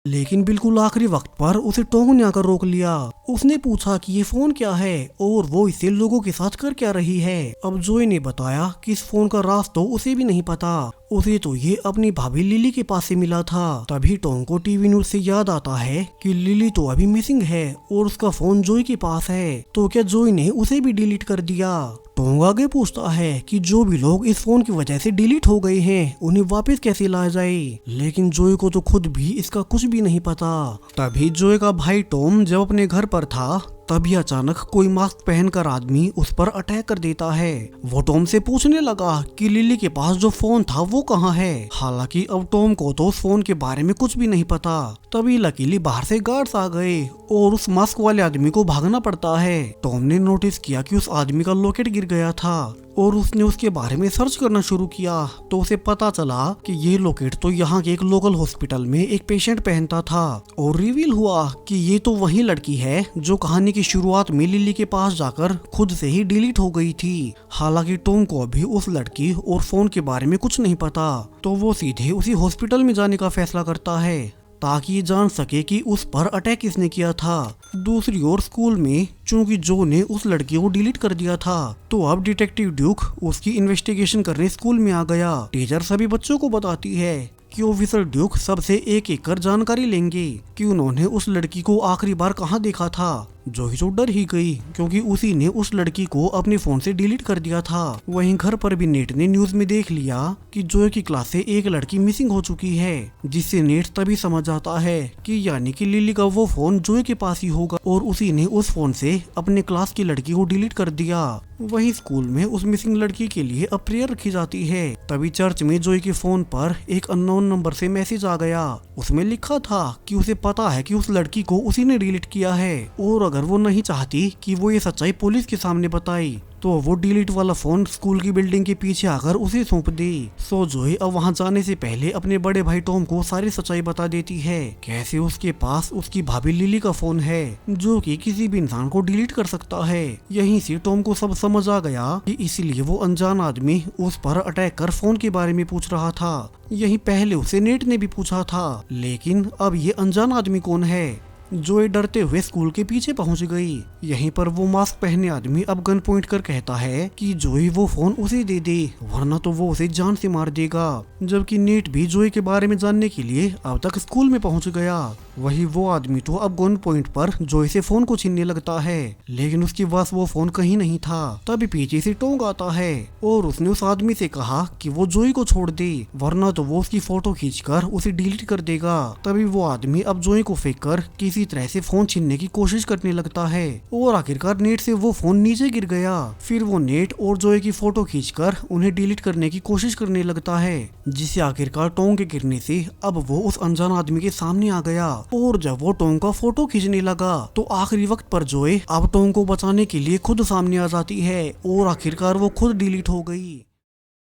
लेकिन बिल्कुल आखिरी वक्त पर उसे टोंग ने आकर रोक लिया। उसने पूछा कि ये फोन क्या है और वो इसे लोगों के साथ कर क्या रही है। अब जोई ने बताया कि इस फोन का राज तो उसे भी नहीं पता, उसे तो ये अपनी भाभी लिली के पास से मिला था। तभी टोंग को टीवी न्यूज से याद आता है कि लिली तो अभी मिसिंग है और उसका फोन जोई के पास है, तो क्या जोई ने उसे भी डिलीट कर दिया। टोंग आगे पूछता है कि जो भी लोग इस फोन की वजह से डिलीट हो गए हैं उन्हें वापस कैसे लाया जाए, लेकिन जोई को तो खुद भी इसका कुछ भी नहीं पता। तभी जोई का भाई टॉम जब अपने घर पर था तभी अचानक कोई मास्क पहनकर आदमी उस पर अटैक कर देता है। वो टॉम से पूछने लगा कि लिली के पास जो फोन था वो कहाँ है। हालांकि अब टॉम को तो उस फोन के बारे में कुछ भी नहीं पता। तभी लकीली बाहर से गार्ड्स आ गए और उस मास्क वाले आदमी को भागना पड़ता है। टॉम ने नोटिस किया कि उस आदमी का लॉकेट गिर गया था और उसने उसके बारे में सर्च करना शुरू किया तो उसे पता चला कि ये लॉकेट तो यहाँ के एक लोकल हॉस्पिटल में एक पेशेंट पहनता था और रिवील हुआ कि ये तो वही लड़की है जो कहानी की शुरुआत में लिली के पास जाकर खुद से ही डिलीट हो गई थी। हालांकि टॉम को अभी उस लड़की और फोन के बारे में कुछ नहीं पता, तो वो सीधे उसी हॉस्पिटल में जाने का फैसला करता है ताकि ये जान सके कि उस पर अटैक किसने किया था। दूसरी ओर स्कूल में चूंकि जो ने उस लड़की को डिलीट कर दिया था तो अब डिटेक्टिव ड्यूक उसकी इन्वेस्टिगेशन करने स्कूल में आ गया। टीचर सभी बच्चों को बताती है कि ऑफिसर ड्यूक सबसे एक एक कर जानकारी लेंगे कि उन्होंने उस लड़की को आखिरी बार कहाँ देखा था। जोई तो डर ही गई क्योंकि उसी ने उस लड़की को अपने फोन से डिलीट कर दिया था। वहीं घर पर भी नेट ने न्यूज में देख लिया कि जोई की क्लास से एक लड़की मिसिंग हो चुकी है, जिससे नेट तभी समझ आता है कि यानी कि लिली का वो फोन जोई के पास ही होगा और उसी ने उस फोन से अपने क्लास की लड़की को डिलीट कर दिया। वहीं स्कूल में उस मिसिंग लड़की के लिए अब प्रेयर रखी जाती है। तभी चर्च में जोई के फोन पर एक अननोन नंबर से मैसेज आ गया। उसमें लिखा था कि उसे पता है कि उस लड़की को उसी ने डिलीट किया है और अगर वो नहीं चाहती कि वो ये सच्चाई पुलिस के सामने बताई तो वो डिलीट वाला फोन स्कूल की बिल्डिंग के पीछे आकर उसे सौंप दी। सो जोई अब वहां जाने से पहले अपने बड़े भाई टॉम को सारी सच्चाई बता देती है, कैसे उसके पास उसकी भाभी लिली का फोन है जो कि किसी भी इंसान को डिलीट कर सकता है। यहीं से टॉम को सब समझ आ गया कि इसीलिए वो अनजान आदमी उस पर अटैक कर फोन के बारे में पूछ रहा था। यही पहले उसे नेट ने भी पूछा था, लेकिन अब ये अनजान आदमी कौन है। जोई डरते हुए स्कूल के पीछे पहुंच गई। यहीं पर वो मास्क पहने आदमी अब गन पॉइंट कर कहता है कि जोई वो फोन उसे दे दे वरना तो वो उसे जान से मार देगा। जबकि नेट भी जोई के बारे में जानने के लिए अब तक स्कूल में पहुंच गया। वही वो आदमी तो अब गन पॉइंट पर जोई से फोन को छीनने लगता है, लेकिन उसके पास वो फोन कहीं नहीं था। तभी पीछे से टोंग आता है और उसने उस आदमी से कहा कि वो जोई को छोड़ दे वरना तो वो उसकी फोटो खींचकर उसे डिलीट कर देगा। तभी वो आदमी अब जोई को फेंक कर किसी तरह से फोन छीनने की कोशिश करने लगता है और आखिरकार नेट से वो फोन नीचे गिर गया। फिर वो नेट और जोई की फोटो खींचकर उन्हें डिलीट करने की कोशिश करने लगता है, जिससे आखिरकार टोंग के गिरने से अब वो उस अनजान आदमी के सामने आ गया। और जब वो टोंग का फोटो खींचने लगा तो आखिरी वक्त पर जोई अब टोंग को बचाने के लिए खुद सामने आ जाती है और आखिरकार वो खुद डिलीट हो गई।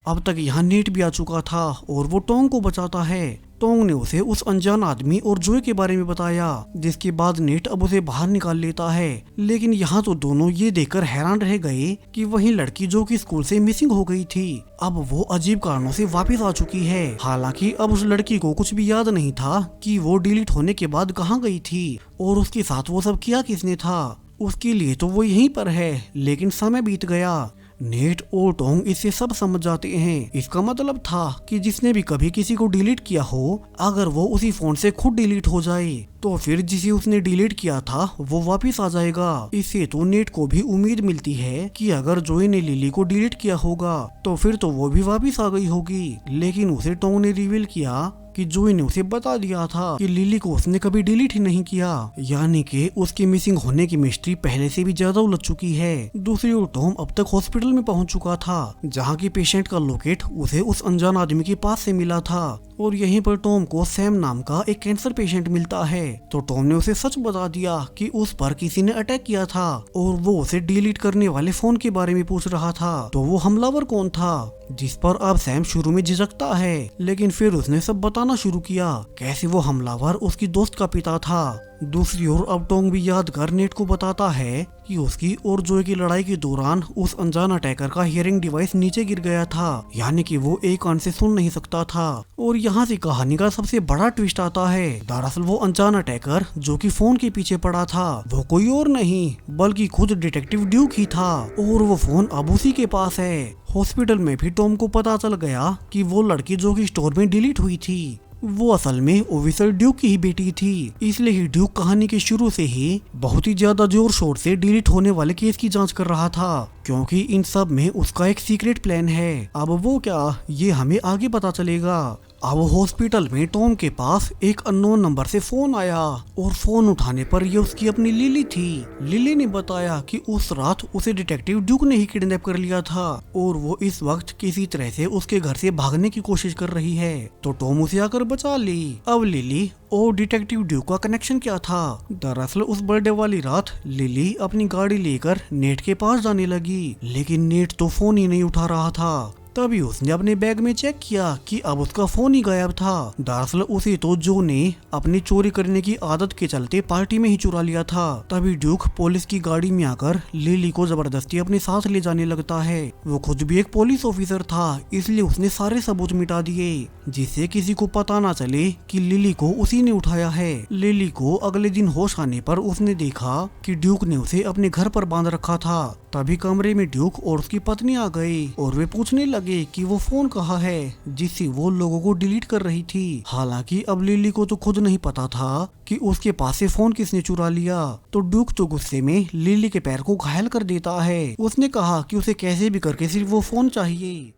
अब तक यहाँ नेट भी आ चुका था और वो टोंग को बचाता है। टोंग ने उसे उस अनजान आदमी और जोई के बारे में बताया, जिसके बाद नेट अब उसे बाहर निकाल लेता है। लेकिन यहाँ तो दोनों ये देखकर हैरान रह गए कि वही लड़की जो कि स्कूल से मिसिंग हो गई थी अब वो अजीब कारणों से वापस आ चुकी है। हालांकि अब उस लड़की को कुछ भी याद नहीं था कि वो डिलीट होने के बाद कहाँ गई थी और उसके साथ वो सब किया किसने था। उसके लिए तो वो यहीं पर है, लेकिन समय बीत गया। नेट और टोंग इससे सब समझ जाते हैं। इसका मतलब था कि जिसने भी कभी किसी को डिलीट किया हो, अगर वो उसी फोन से खुद डिलीट हो जाए तो फिर जिसे उसने डिलीट किया था वो वापस आ जाएगा। इससे तो नेट को भी उम्मीद मिलती है कि अगर जोई ने लिली को डिलीट किया होगा तो फिर तो वो भी वापस आ गई होगी। लेकिन उसे टोंग ने रिवील किया कि जोई ने उसे बता दिया था कि लिली को उसने कभी डिलीट ही नहीं किया, यानी कि उसके मिसिंग होने की मिस्ट्री पहले से भी ज्यादा उलझ चुकी है। दूसरी ओर टॉम अब तक हॉस्पिटल में पहुंच चुका था, जहां की पेशेंट का लोकेट उसे उस अनजान आदमी के पास से मिला था और यहीं पर टॉम को सैम नाम का एक कैंसर पेशेंट मिलता है। तो टॉम ने उसे सच बता दिया कि उस पर किसी ने अटैक किया था और वो उसे डिलीट करने वाले फोन के बारे में पूछ रहा था। तो वो हमलावर कौन था, जिस पर अब सैम शुरू में झिझकता है, लेकिन फिर उसने सब बताना शुरू किया, कैसे वो हमलावर उसकी दोस्त का पिता था। दूसरी ओर अब टोंग भी याद कर नेट को बताता है कि उसकी और जोई की लड़ाई के दौरान उस अनजान अटैकर का हियरिंग डिवाइस नीचे गिर गया था, यानी कि वो एक कान से सुन नहीं सकता था। और यहाँ से कहानी का सबसे बड़ा ट्विस्ट आता है। दरअसल वो अनजान अटैकर जो कि फोन के पीछे पड़ा था वो कोई और नहीं बल्कि खुद डिटेक्टिव ड्यूक ही था और वो फोन अब उसी के पास है। हॉस्पिटल में भी टॉम को पता चल गया कि वो लड़की जो कि स्टोर में डिलीट हुई थी वो असल में ऑफिसर ड्यूक की ही बेटी थी। इसलिए ही ड्यूक कहानी के शुरू से ही बहुत ही ज्यादा जोर शोर से डिलीट होने वाले केस की जांच कर रहा था, क्योंकि इन सब में उसका एक सीक्रेट प्लान है। अब वो क्या, ये हमें आगे पता चलेगा। अब हॉस्पिटल में टॉम के पास एक अननोन नंबर से फोन आया और फोन उठाने पर ये उसकी अपनी लिली थी। लिली ने बताया कि उस रात उसे डिटेक्टिव ड्यूक ने ही किडनैप कर लिया था और वो इस वक्त किसी तरह से उसके घर से भागने की कोशिश कर रही है, तो टॉम उसे आकर बचा ली। अब लिली और डिटेक्टिव ड्यूक का कनेक्शन क्या था? दरअसल उस बर्थडे वाली रात लिली अपनी गाड़ी लेकर नेट के पास जाने लगी, लेकिन नेट तो फोन ही नहीं उठा रहा था। तभी उसने अपने बैग में चेक किया कि अब उसका फोन ही गायब था। दरअसल उसे तो जो ने अपनी चोरी करने की आदत के चलते पार्टी में ही चुरा लिया था। तभी ड्यूक पुलिस की गाड़ी में आकर लिली को जबरदस्ती अपने साथ ले जाने लगता है। वो खुद भी एक पुलिस ऑफिसर था, इसलिए उसने सारे सबूत मिटा दिए जिससे किसी को पता ना चले कि लिली को उसी ने उठाया है। लिली को अगले दिन होश आने पर उसने देखा कि ड्यूक ने उसे अपने घर पर बांध रखा था। तभी कमरे में ड्यूक और उसकी पत्नी आ गई और वे पूछने लगे कि वो फोन कहाँ है जिससे वो लोगों को डिलीट कर रही थी। हालांकि अब लिली को तो खुद नहीं पता था कि उसके पास से फोन किसने चुरा लिया। तो ड्यूक तो गुस्से में लिली के पैर को घायल कर देता है। उसने कहा कि उसे कैसे भी करके सिर्फ वो फोन चाहिए।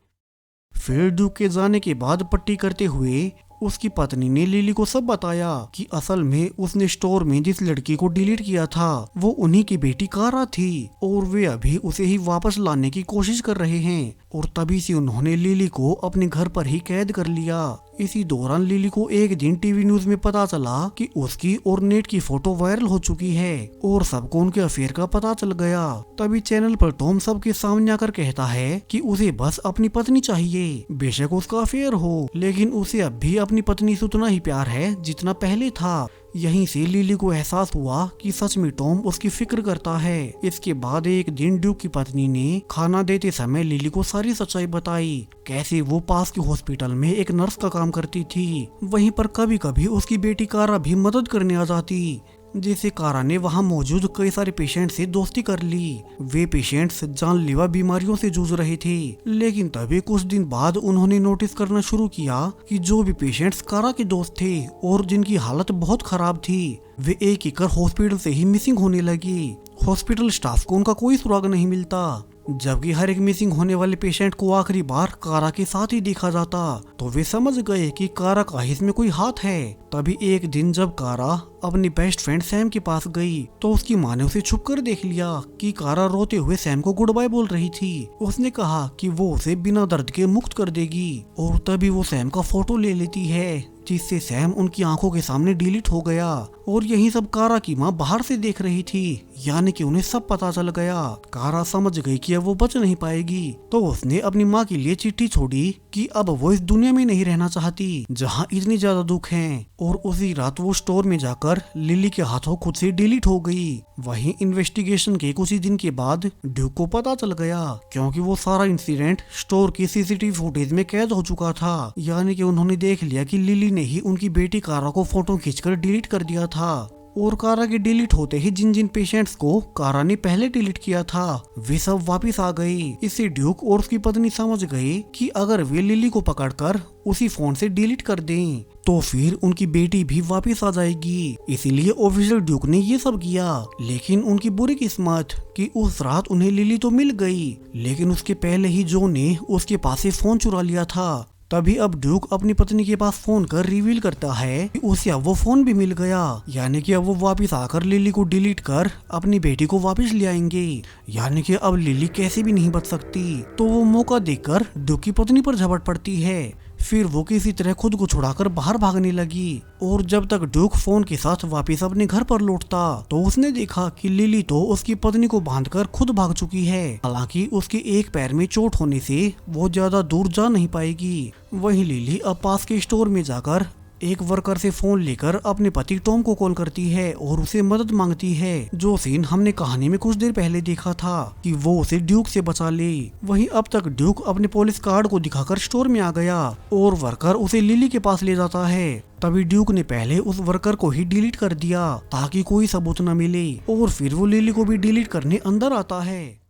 फिर ड्यूक के जाने के बाद पट्टी करते हुए उसकी पत्नी ने लिली को सब बताया कि असल में उसने स्टोर में जिस लड़की को डिलीट किया था वो उन्हीं की बेटी कारा थी और वे अभी उसे ही वापस लाने की कोशिश कर रहे हैं। और तभी से उन्होंने लिली को अपने घर पर ही कैद कर लिया। इसी दौरान लिली को एक दिन टीवी न्यूज में पता चला कि उसकी और नेट की फोटो वायरल हो चुकी है और सबको उनके अफेयर का पता चल गया। तभी चैनल पर टॉम सबके सामने आकर कहता है कि उसे बस अपनी पत्नी चाहिए, बेशक उसका अफेयर हो, लेकिन उसे अब भी अपनी पत्नी से उतना ही प्यार है जितना पहले था। यहीं से लिली को एहसास हुआ कि सच में टॉम उसकी फिक्र करता है। इसके बाद एक दिन ड्यूक की पत्नी ने खाना देते समय लिली को सारी सच्चाई बताई, कैसे वो पास के हॉस्पिटल में एक नर्स का काम करती थी। वहीं पर कभी कभी उसकी बेटी कारा भी मदद करने आ जाती, जिससे कारा ने वहां मौजूद कई सारे पेशेंट से दोस्ती कर ली। वे पेशेंट्स जानलेवा बीमारियों से जूझ रहे थे, लेकिन तभी कुछ दिन बाद उन्होंने नोटिस करना शुरू किया कि जो भी पेशेंट्स कारा के दोस्त थे और जिनकी हालत बहुत खराब थी वे एक एक कर हॉस्पिटल से ही मिसिंग होने लगी। हॉस्पिटल स्टाफ को उनका कोई सुराग नहीं मिलता, जबकि हर एक मिसिंग होने वाले पेशेंट को आखिरी बार कारा के साथ ही देखा जाता। तो वे समझ गए कि कारा का इसमें कोई हाथ है। तभी एक दिन जब कारा अपनी बेस्ट फ्रेंड सैम के पास गई तो उसकी माँ ने उसे छुप कर देख लिया कि कारा रोते हुए सैम को गुड बाय बोल रही थी। उसने कहा कि वो उसे बिना दर्द के मुक्त कर देगी और तभी वो सैम का फोटो ले लेती है, जिससे सैम उनकी आंखों के सामने डिलीट हो गया। और यही सब कारा की माँ बाहर से देख रही थी, यानी कि उन्हें सब पता चल गया। कारा समझ गई कि अब वो बच नहीं पाएगी, तो उसने अपनी माँ के लिए चिट्ठी छोड़ी कि अब वो इस दुनिया में नहीं रहना चाहती जहाँ इतनी ज्यादा दुख है। और उसी रात वो स्टोर में जाकर लिली के हाथों खुद से डिलीट हो गई। वहीं इन्वेस्टिगेशन के कुछ ही दिन के बाद ड्यूक को पता चल गया, क्योंकि वो सारा इंसिडेंट स्टोर की सीसीटीवी फुटेज में कैद हो चुका था। यानी कि उन्होंने देख लिया कि लिली ने ही उनकी बेटी कारा को फोटो खींचकर डिलीट कर दिया था। और कारा के डिलीट होते ही जिन जिन पेशेंट्स को कारा ने पहले डिलीट किया था वे सब वापस आ गई। इससे ड्यूक और उसकी पत्नी समझ गए कि अगर वे लिली को पकड़कर उसी फोन से डिलीट कर दें तो फिर उनकी बेटी भी वापस आ जाएगी। इसीलिए ऑफिसर ड्यूक ने ये सब किया। लेकिन उनकी बुरी किस्मत कि उस रात उन्हें लिली तो मिल गई, लेकिन उसके पहले ही जो ने उसके पास से फोन चुरा लिया था। तभी अब ड्यूक अपनी पत्नी के पास फोन कर रिवील करता है कि उसे अब वो फोन भी मिल गया, यानी कि अब वो वापस आकर लिली को डिलीट कर अपनी बेटी को वापस ले आएंगे। यानी कि अब लिली कैसे भी नहीं बच सकती। तो वो मौका देखकर ड्यूक की पत्नी पर झपट पड़ती है। फिर वो किसी तरह खुद को छुड़ाकर बाहर भागने लगी। और जब तक ड्यूक फोन के साथ वापस अपने घर पर लौटता तो उसने देखा कि लिली तो उसकी पत्नी को बांधकर खुद भाग चुकी है। हालांकि उसके एक पैर में चोट होने से वो ज्यादा दूर जा नहीं पाएगी। वहीं लिली अब पास के स्टोर में जाकर एक वर्कर से फोन लेकर अपने पति टॉम को कॉल करती है और उसे मदद मांगती है। जो सीन हमने कहानी में कुछ देर पहले देखा था कि वो उसे ड्यूक से बचा ले। वहीं अब तक ड्यूक अपने पुलिस कार्ड को दिखाकर स्टोर में आ गया और वर्कर उसे लिली के पास ले जाता है। तभी ड्यूक ने पहले उस वर्कर को ही डिलीट कर दिया ताकि कोई सबूत न मिले, और फिर वो लिली को भी डिलीट करने अंदर आता है।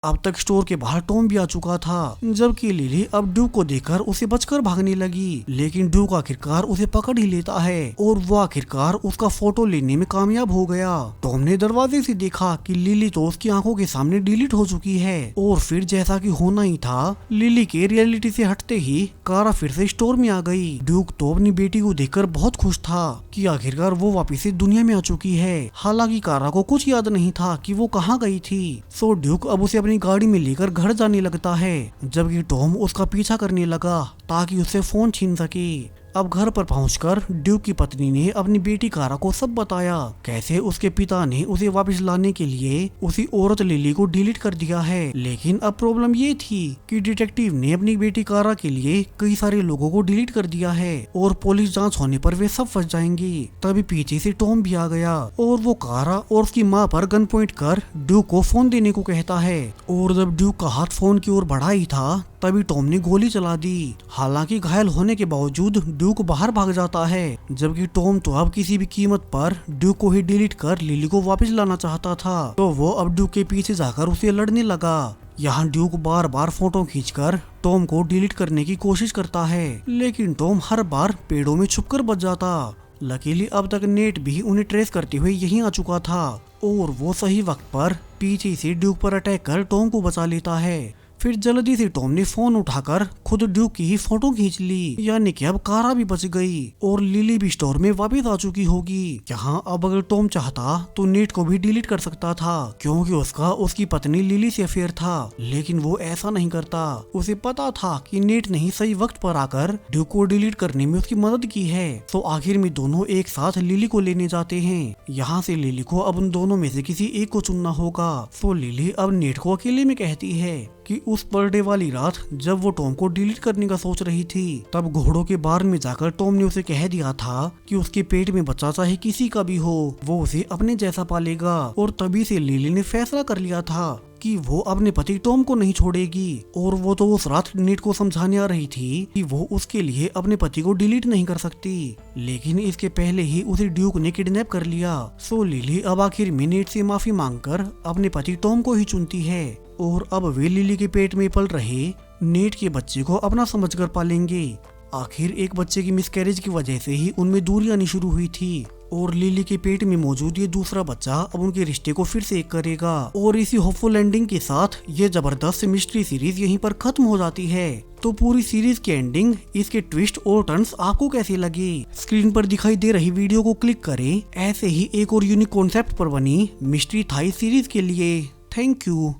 अब तक स्टोर के बाहर टॉम भी आ चुका था, जबकि लिली अब ड्यूक को देखकर उसे बचकर भागने लगी। लेकिन ड्यूक आखिरकार उसे पकड़ ही लेता है और वो आखिरकार उसका फोटो लेने में कामयाब हो गया। टॉम ने दरवाजे से देखा कि लिली तो उसकी आंखों के सामने डिलीट हो चुकी है और फिर जैसा कि होना ही था, लिली के रियलिटी से हटते ही कारा फिर से स्टोर में आ गई। ड्यूक तो अपनी बेटी को देखकर बहुत खुश था कि आखिरकार वो वापिस से दुनिया में आ चुकी है। हालांकि कारा को कुछ याद नहीं था कि वो कहाँ गई थी। सो ड्यूक अब उसे अपनी गाड़ी में लेकर घर जाने लगता है, जबकि टॉम उसका पीछा करने लगा ताकि उससे फोन छीन सके। अब घर पर पहुंचकर ड्यूक की पत्नी ने अपनी बेटी कारा को सब बताया, कैसे उसके पिता ने उसे वापस लाने के लिए उसी औरत लिली को डिलीट कर दिया है। लेकिन अब प्रॉब्लम ये थी कि डिटेक्टिव ने अपनी बेटी कारा के लिए कई सारे लोगों को डिलीट कर दिया है और पुलिस जांच होने पर वे सब फंस जाएंगे। तभी पीछे से टॉम भी आ गया और वो कारा और उसकी माँ पर गन पॉइंट कर ड्यूक को फोन देने को कहता है। और जब ड्यूक का हाथ फोन की ओर बढ़ा ही था, तभी टॉम ने गोली चला दी। हालांकि घायल होने के बावजूद ड्यूक बाहर भाग जाता है, जबकि टॉम तो अब किसी भी कीमत पर ड्यूक को ही डिलीट कर लिली को वापस लाना चाहता था। तो वो अब ड्यूक के पीछे जाकर उसे लड़ने लगा। यहाँ ड्यूक बार बार फोटो खींचकर टॉम को डिलीट करने की कोशिश करता है, लेकिन टॉम हर बार पेड़ों में छुपकर बच जाता। लकीली अब तक नेट भी उन्हें ट्रेस करते हुए यहीं आ चुका था और वो सही वक्त पर पीछे से ड्यूक पर अटैक कर टॉम को बचा लेता है। फिर जल्दी से टॉम ने फोन उठाकर खुद ड्यूक की ही फोटो खींच ली, यानी कि अब कारा भी बच गई और लिली भी स्टोर में वापस आ चुकी होगी। यहाँ अब अगर टॉम चाहता तो नेट को भी डिलीट कर सकता था, क्योंकि उसका उसकी पत्नी लिली से अफेयर था। लेकिन वो ऐसा नहीं करता। उसे पता था कि नेट ने ही सही वक्त पर आकर ड्यूक को डिलीट करने में उसकी मदद की है। तो आखिर में दोनों एक साथ लिली को लेने जाते हैं। यहाँ से लिली को अब उन दोनों में से किसी एक को चुनना होगा। तो लिली अब नेट को अकेले में कहती है कि उस बर्थडे वाली रात जब वो टॉम को डिलीट करने का सोच रही थी, तब घोड़ों के बार में जाकर टॉम ने उसे कह दिया था कि उसके पेट में बच्चा चाहे किसी का भी हो, वो उसे अपने जैसा पालेगा। और तभी से लिली ने फैसला कर लिया था कि वो अपने पति टॉम को नहीं छोड़ेगी। और वो तो उस रात नेट को समझाने आ रही थी कि वो उसके लिए अपने पति को डिलीट नहीं कर सकती, लेकिन इसके पहले ही उसे ड्यूक ने किडनैप कर लिया। सो लिली अब आखिर में नेट से माफी मांगकर अपने पति टॉम को ही चुनती है और अब वे लिली के पेट में पल रहे नेट के बच्चे को अपना समझकर पालेंगे। आखिर एक बच्चे की मिसकैरेज की वजह से ही उनमें दूरी आनी शुरू हुई थी और लिली के पेट में मौजूद ये दूसरा बच्चा अब उनके रिश्ते को फिर से एक करेगा। और इसी होपफुल एंडिंग के साथ ये जबरदस्त मिस्ट्री सीरीज यहीं पर खत्म हो जाती है। तो पूरी सीरीज की एंडिंग, इसके ट्विस्ट और टर्न्स आपको कैसे लगे? स्क्रीन पर दिखाई दे रही वीडियो को क्लिक करें ऐसे ही एक और यूनिक कॉन्सेप्ट पर बनी मिस्ट्री थाई सीरीज के लिए। Thank you.